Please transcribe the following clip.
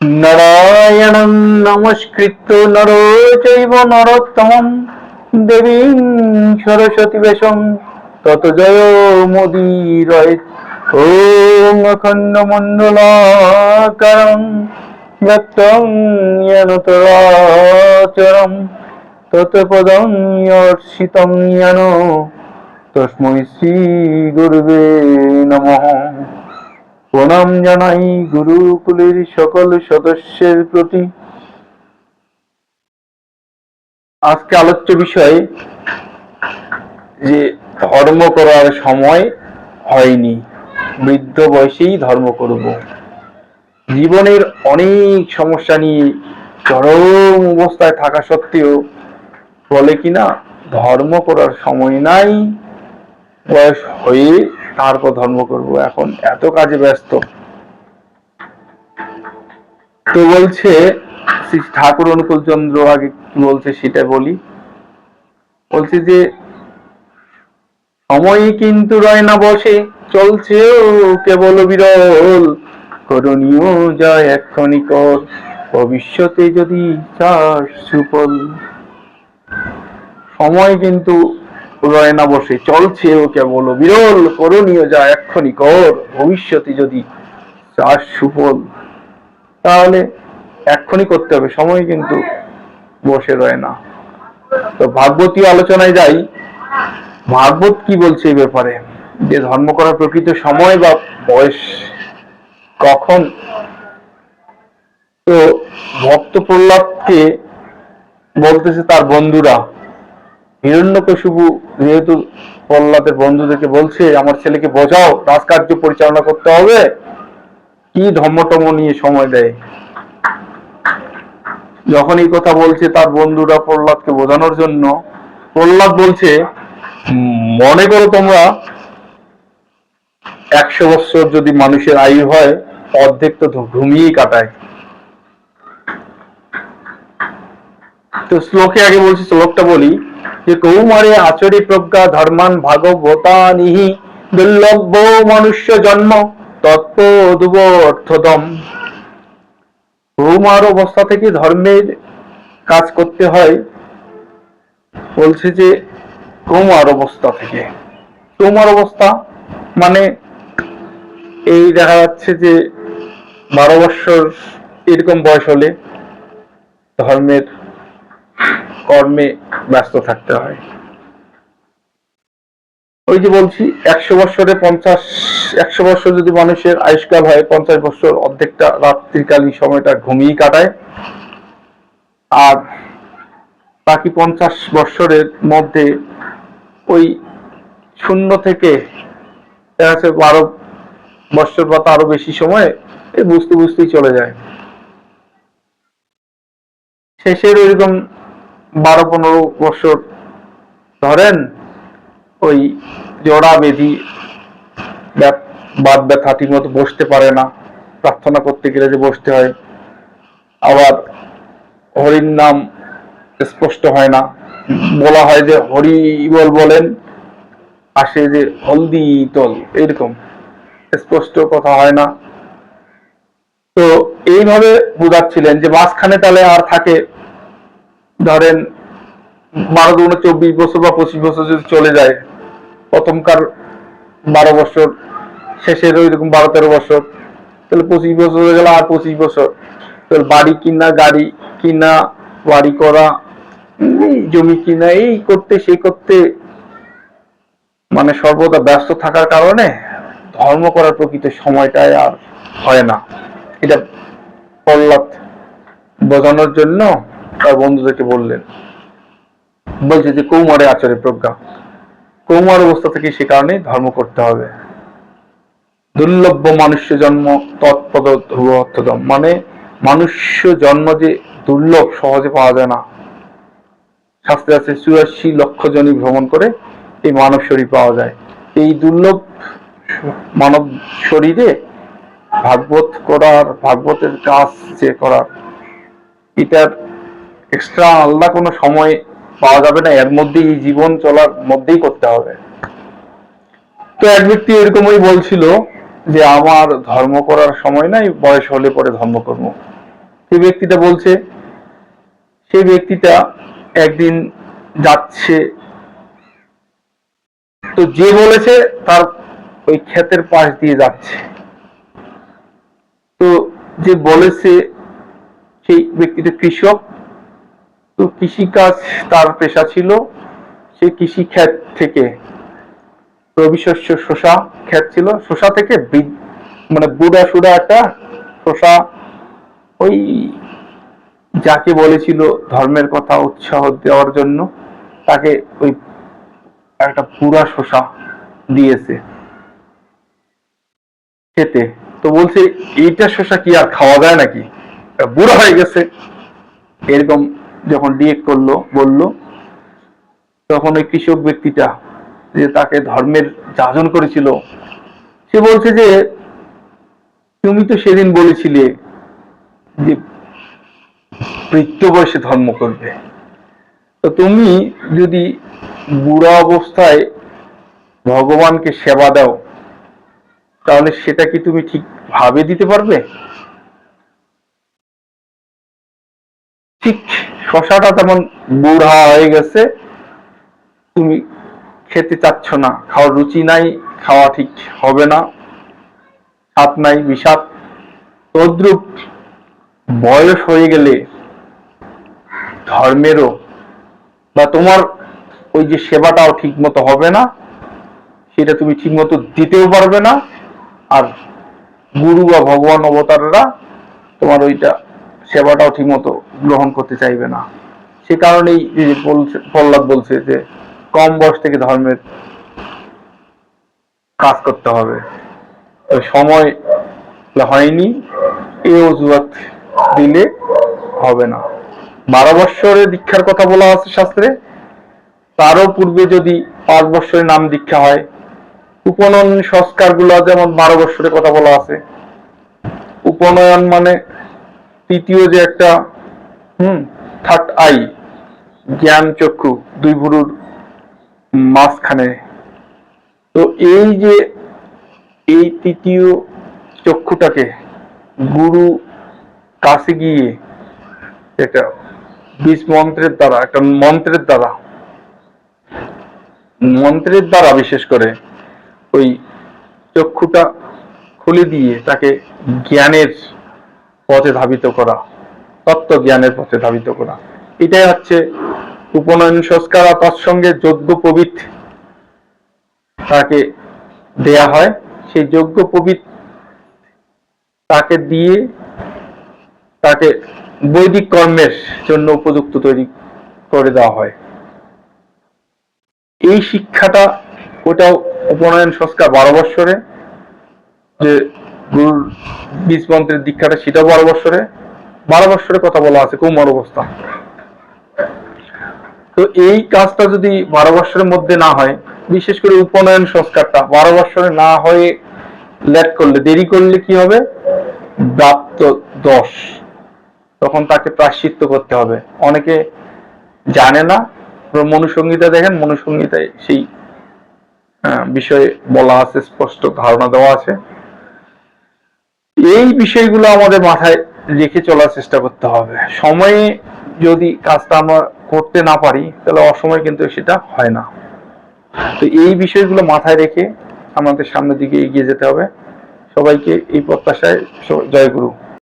নারায়ণং নমস্কৃত্য narrow চৈব নরোত্তমং দেবীং সরস্বতী বেশং তত জয় মোদীরয়। ওম অখণ্ড মণ্ডলাকারং ব্যক্তং येन চরাচরং তৎপদং অর্চিতং येन তস্मै শ্রী গুরুবে নমঃ। প্রণাম জানাই গুরুকুলের সকল সদস্যের প্রতি। আজকে আলোচ্য বিষয় যে ধর্ম করার সময় হয়নি, বৃদ্ধ বয়সেই ধর্ম করব। জীবনের অনেক সমস্যা নিয়ে চরম অবস্থায় থাকা সত্ত্বেও বলে কিনা ধর্ম করার সময় নাই, বয়স হয়ে তারপর ধর্ম করব, এখন এত কাজে ব্যস্ত। তো বলছে শ্রী ঠাকুর অনুকূল চন্দ্র আগে কি বলছে সেটা বলি। বলছে যে সময় কিন্তু রয় না বসে, চলছেও কেবল বিরল, করণীয় যায় এক্ষণি কর, ভবিষ্যতে যদি চাস সুফল। সময় কিন্তু রয় না বসে, চলছেও কেবল বিরল, করণীয় যায় এক্ষণি কর, ভবিষ্যতে যদি চাস সুফল। তাহলে এক্ষুনি করতে হবে, সময় কিন্তু বসে রয় না। তো ভাগবতীয় আলোচনায় যাই। ভাগবত কি বলছে এই ব্যাপারে, যে ধর্ম করার প্রকৃত সময় বা বয়স কখন। তো ভক্ত প্রহ্লাদকে বলতেছে তার বন্ধুরা, হিরণ্যকশিপু যেহেতু প্রহ্লাদের বন্ধুদেরকে বলছে আমার ছেলেকে বোঝাও, রাজকার্য পরিচালনা করতে হবে, কি ধর্মটম নিয়ে সময় দেয়। যখন এই কথা বলছে তার বন্ধুরা প্রহ্লাদকে বোঝানোর জন্য, প্রহ্লাদ বলছে মনে করো তোমরা 100 বছর যদি মানুষের আয়ু হয়, অর্ধেক তো ঘুমিয়েই কাটায়। তো শ্লোকে আগে বলছি, শ্লোকটা বলি যে কৌমারে আচরি প্রজ্ঞা ধর্মান ভাগবতানিহি দুর্লভ মনুষ্য জন্ম তৎপদুব অর্থদম। কৌমার অবস্থা থেকে ধর্মের কাজ করতে হয়। বলছে যে কৌমার অবস্থা থেকে, কৌমার অবস্থা মানে এই দেখা যাচ্ছে যে 12 বছর এরকম বয়স হলে ধর্মের কর্মে ব্যস্ত থাকতে হয়। ওই যে বলছি 100 বছরে 100 বছর যদি মানুষের আয়ুষ্কাল হয়, 50 বছর অর্ধেকটা রাত্রিকালীন সময়টা ঘুমিয়ে কাটায়, আর বাকি 50 বছরের মধ্যে ওই 0 থেকে 12 বছর বা তারও বেশি সময় এই বুঝতে বুঝতেই চলে যায়। শেষের ওইরকম 12-15 বছর ধরেন ওই জড়া বেধি, বাদ ব্যথা, ঠিক মতো বসতে পারে না, প্রার্থনা করতে গেলে যে বসতে হয়, আবার হরির নাম স্পষ্ট হয় না, বলা হয় যে হরি বল বলেন, আসে যে হলদি তল, এরকম স্পষ্ট কথা হয় না। তো এইভাবে বুঝাচ্ছিলেন যে মাঝখানে তাহলে আর থাকে ধরেন 12-24 বছর বা 25 বছর যদি চলে যায়, প্রথমকার 12 বছর, শেষের ওইরকম 12-13 বছর, তাহলে 25 বছর হয়ে গেল, আর 25 বছর তাহলে বাড়ি কিনা, গাড়ি কিনা, বাড়ি করা, জমি কিনা, এই করতে সেই করতে মানে সর্বদা ব্যস্ত থাকার কারণে ধর্ম করার প্রকৃত সময়টাই আর হয় না। এটা প্রহ্লাদ বোঝানোর জন্য তার বন্ধুদেরকে বললেন। বলছে যে কৌমারে আচরে প্রজ্ঞা, কৌমার অবস্থা থেকে সে কারণে ধর্ম করতে হবে। দুর্লভ মনুষ্য জন্ম তৎপদ ধ্রুব অর্থদম, মানে মনুষ্য জন্ম যে দুর্লভ, সহজে পাওয়া যায় না। শাস্ত্রে আছে 84 লক্ষ জনই ভ্রমণ করে এই মানব শরীর পাওয়া যায়। এই দুর্লভ মানব শরীরে ভাগবত করার, ভাগবতের কাজ যে করার, এটার এক্সট্রা আলাদা কোনো সময় পাওয়া যাবে না, এর মধ্যেই এই জীবন চলার মধ্যেই করতে হবে। তো এক ব্যক্তি এরকমই বলছিল যে আমার ধর্ম করার সময় নাই, বয়স হলে পরে ধর্ম করবো। সেই ব্যক্তিটা বলছে, সেই ব্যক্তিটা একদিন যাচ্ছে, তো যে বলেছে তার ওই ক্ষেতের পাশ দিয়ে যাচ্ছে। তো যে বলেছে সেই ব্যক্তিটা কৃষক, তো কৃষিকাজ তার পেশা ছিল। সে কৃষি ক্ষেত থেকে রবি শস্য শসা ক্ষেত ছিল, শসা থেকে মানে বুড়া সুড়া একটা শসা, ওই যাকে বলেছিল ধর্মের কথা উৎসাহ দেওয়ার জন্য, তাকে ওই একটা পুরা শসা দিয়েছে খেতে। তো বলছে এইটা শসা কি আর খাওয়া যায় নাকি, বুড়া হয়ে গেছে। এরকম যখন ডিরেক্ট করলো, বললো, তখন ওই কৃষক ব্যক্তিটা যে তাকে ধর্মের যাজন করেছিল, সে বলছে যে তুমি তো সেদিন বলেছিলে যে বৃদ্ধ বয়সে ধর্ম করবে, তো তুমি যদি বুড়া অবস্থায় ভগবানকে সেবা দাও, তাহলে সেটা কি তুমি ঠিক ভাবে দিতে পারবে? ঠিক শশাটা তেমন বুড়া হয়ে গেছে, তুমি খেতে চাচ্ছ না, খাওয়ার রুচি নাই, খাওয়া ঠিক হবে না, স্বাদ নাই, বিষাদ। তদ্রূপ বয়স হয়ে গেলে ধর্মেরও বা তোমার ওই যে সেবাটাও ঠিক মতো হবে না, সেটা তুমি ঠিক মতো দিতেও পারবে না, আর গুরু বা ভগবান অবতাররা তোমার ওইটা সেবাটাও ঠিক মতো গ্রহণ করতে চাইবে না। সে কারণেই প্রহ্লাদ বলছে যে কম বয়স থেকে ধর্মের কাজ করতে হবে, সময় হয়নি এই অজুহাত দিলে হবে না। 12 বৎসরের দীক্ষার কথা বলা আছে শাস্ত্রে, তারও পূর্বে যদি 5 বৎসরের নাম দীক্ষা হয়। উপনয়ন সংস্কার গুলো যেমন 12 বৎসরের কথা বলা আছে। উপনয়ন মানে তৃতীয় যে একটা থার্ড আই, জ্ঞান চক্ষু, দুই ভুরুর মাঝখানে, তো এই যে এই তৃতীয় চক্ষুটাকে গুরু কাছে গিয়ে একটা বীজ মন্ত্রের দ্বারা, একটা মন্ত্রের দ্বারা বিশেষ করে ওই চক্ষুটা খুলে দিয়ে তাকে জ্ঞানের পথে ধাবিত করা, তত্ত্ব জ্ঞানের পথে ধাবিত করা, এটাই হচ্ছে উপনয়ন সংস্কার। আর তার সঙ্গে যজ্ঞ পবিত তাকে দেয়া হয়, সেই যজ্ঞ পবিত তাকে দিয়ে তাকে বৈদিক কর্মের জন্য উপযুক্ত তৈরি করে দেওয়া হয়। এই শিক্ষাটা, ওটাও উপনয়ন সংস্কার 12 বৎসরে, যে গুরুর বীজ মন্ত্রের দীক্ষাটা সেটা 12 বৎসরে। 12 বৎসরের কথা বলা আছে কৌমার অবস্থা। তো এই কাজটা যদি 12 বৎসরের মধ্যে না হয়, বিশেষ করে উপনয়ন সংস্কারটা 12 বৎসরে না হয়ে লেট করলে, দেরি করলে কি হবে, প্রাপ্ত দোষ, তখন তাকে প্রায়শ্চিত্ত করতে হবে। অনেকে জানে না, মনুসংহিতা দেখেন, মনুসংহিতায় সেই বিষয়ে বলা আছে, স্পষ্ট ধারণা দেওয়া আছে। এই বিষয়গুলো আমাদের মাথায় রেখে চলার চেষ্টা করতে হবে। সময়ে যদি কাজটা আমরা করতে না পারি, তাহলে অসময়ে কিন্তু সেটা হয় না। তো এই বিষয়গুলো মাথায় রেখে আমাদের সামনের দিকে এগিয়ে যেতে হবে। সবাইকে এই প্রত্যাশায় জয় গুরু।